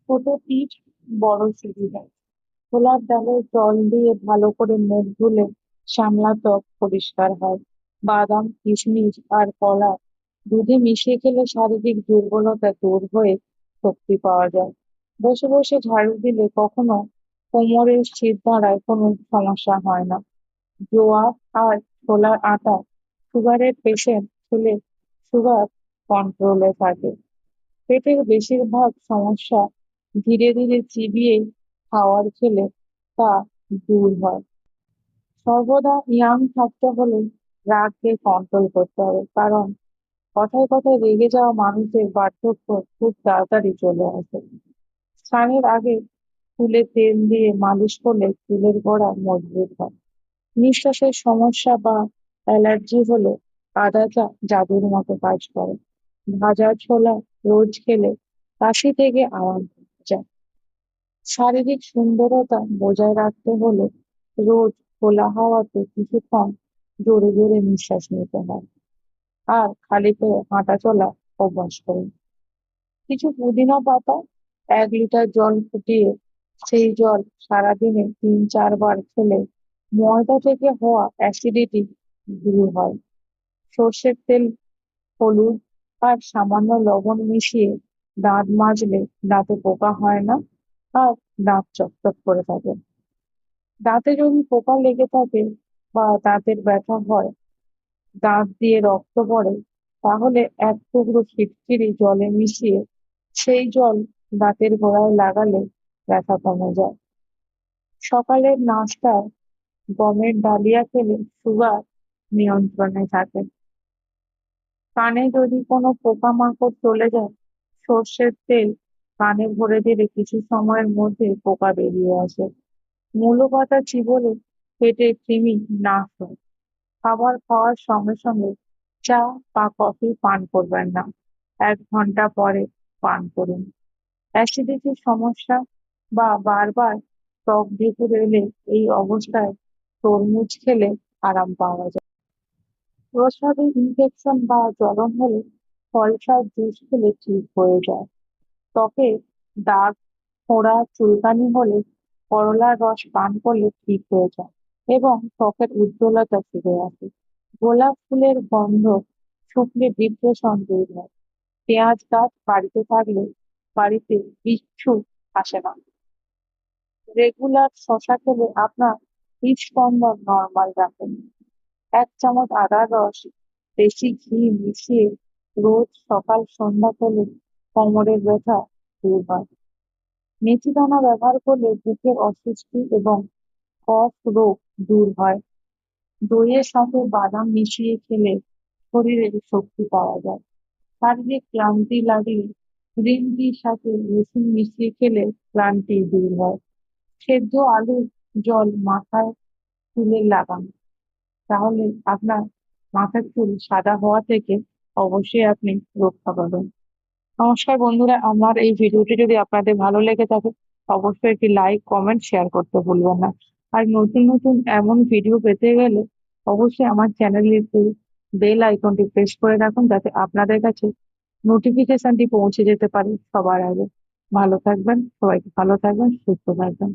ছোট টিপ, বড় সুবিধা। ছোলার ডালে জল দিয়ে ভালো করে মুখ ধুলে শ্যামলা ত্বক পরিষ্কার হয়। বাদাম, কিশমিশ আর কলা দুধে মিশিয়ে খেলে শারীরিক দুর্বলতা দূর হয়ে শক্তি পাওয়া যায়। বসে বসে ঝাড়ু দিলে কখনো কোমরের শির দ্বারায় কোনো সমস্যা হয় না। জোয়ার আর ছোলার আটা সুগারের পেশেন্ট খেলে সুগার কন্ট্রোলে থাকে। পেটের বেশিরভাগ সমস্যা ধীরে ধীরে চিবিয়ে খাওয়ার খেলে তা দূর হয়। সর্বদা ইয়াং থাকতে হলে রাগকে কন্ট্রোল করতে হবে, কারণ কথায় কথায় রেগে যাওয়া মানুষদের বার্ধক্য খুব তাড়াতাড়ি চলে আসে। স্নানের আগে চুলে তেল দিয়ে মালিশ করলে চুলের গোড়া মজবুত হয়। নিঃশ্বাসের সমস্যা বা অ্যালার্জি হলে আদাটা জাদুর মতো কাজ করে। ভাজা ছোলা রোজ খেলে কাশি থেকে আরাম পাওয়া যায়। শারীরিক সুন্দরতা বজায় রাখতে হলে রোজ খোলা হাওয়াতে কিছুক্ষণ জোরে জোরে নিঃশ্বাস নিতে হয় আর খালি পেয়ে হাঁটা চলা অভ্যাস করুন। কিছু পুদিনা পাতা 1 লিটার জল ফুটিয়ে সেই জল সারাদিনে 3-4 বার খেলে ময়দা থেকে হওয়া অ্যাসিডিটি দূর হয়। সর্ষের তেল, হলুদ আর সামান্য লবণ মিশিয়ে দাঁত মাজলে দাঁতে পোকা হয় না আর দাঁত চকচক করে থাকে। দাঁতে যদি পোকা লেগে থাকে বা দাঁতের ব্যথা হয়, দাঁত দিয়ে রক্ত পড়ে, তাহলে 1 টুকরো ফিটকিরি জলে মিশিয়ে সেই জল দাঁতের গোড়ায় লাগালে ব্যথা কমে যায়। সকালের নাস্তায় গমের ডালিয়া খেলে সুগার নিয়ন্ত্রণে থাকে। কানে যদি কোনো পোকামাকড় চলে যায়, সর্ষের তেল কানে ভরে দিলে কিছু সময়ের মধ্যে পোকা বেরিয়ে আসে। মূলো পাতা চিবোলে পেটে কৃমি নাশ হয়। খাবার খাওয়ার সঙ্গে সঙ্গে চা বা কফি পান করবেন না, 1 ঘন্টা পরে পান করুন। অ্যাসিডিটির সমস্যা বা বারবার টক ঢেকুর এলে এই অবস্থায় তরমুজ খেলে আরাম পাওয়া যায়। প্রস্রাবে ইনফেকশন বা জ্বলন হলে ফলসার জুস খেলে ঠিক হয়ে যায়। ত্বকে দাগ, ফোড়া, চুলকানি হলে করলার রস পান করলে ঠিক হয়ে যায় এবং ত্বকের উজ্জ্বলতা ফিরে আসে। গোলাপ ফুলের গন্ধ শুকলে ডিপ্রেশন দূর হয়। পেঁয়াজ গাছ বাড়িতে থাকলে বাড়িতে বিচ্ছু আসে না। রেগুলার শশা খেলে আপনার হৃদস্পন্দন নরমাল রাখেন। 1 চামচ আদার রস দেশি ঘি মিশিয়ে রোজ সকাল সন্ধ্যা খেলে কোমরের ব্যথা দূর হয়। মেথি দানা ব্যবহার করলে বুকের অস্বস্তি এবং কফ রোগ দূর হয়। দইয়ের সঙ্গে বাদাম মিশিয়ে খেলে শরীরে শক্তি পাওয়া যায়। শারীরিক ক্লান্তি লাগলে গ্রিন টির সাথে রসুন মিশিয়ে খেলে ক্লান্তি দূর হয়। সেদ্ধ আলুর জল মাথায় চুলে লাগান, তাহলে আপনার মাথার চুল সাদা হওয়া থেকে অবশ্যই আপনি রক্ষা পাবেন। নমস্কার বন্ধুরা, আমার এই ভিডিওটি যদি আপনাদের ভালো লেগে থাকে অবশ্যই একটি লাইক, কমেন্ট, শেয়ার করতে ভুলবেন না। আর নতুন নতুন এমন ভিডিও পেতে গেলে অবশ্যই আমার চ্যানেলের বেল আইকনটি প্রেস করে রাখুন, যাতে আপনাদের কাছে নোটিফিকেশনটি পৌঁছে যেতে পারে সবার আগে। ভালো থাকবেন, সবাইকে ভালো থাকবেন, সুস্থ থাকবেন।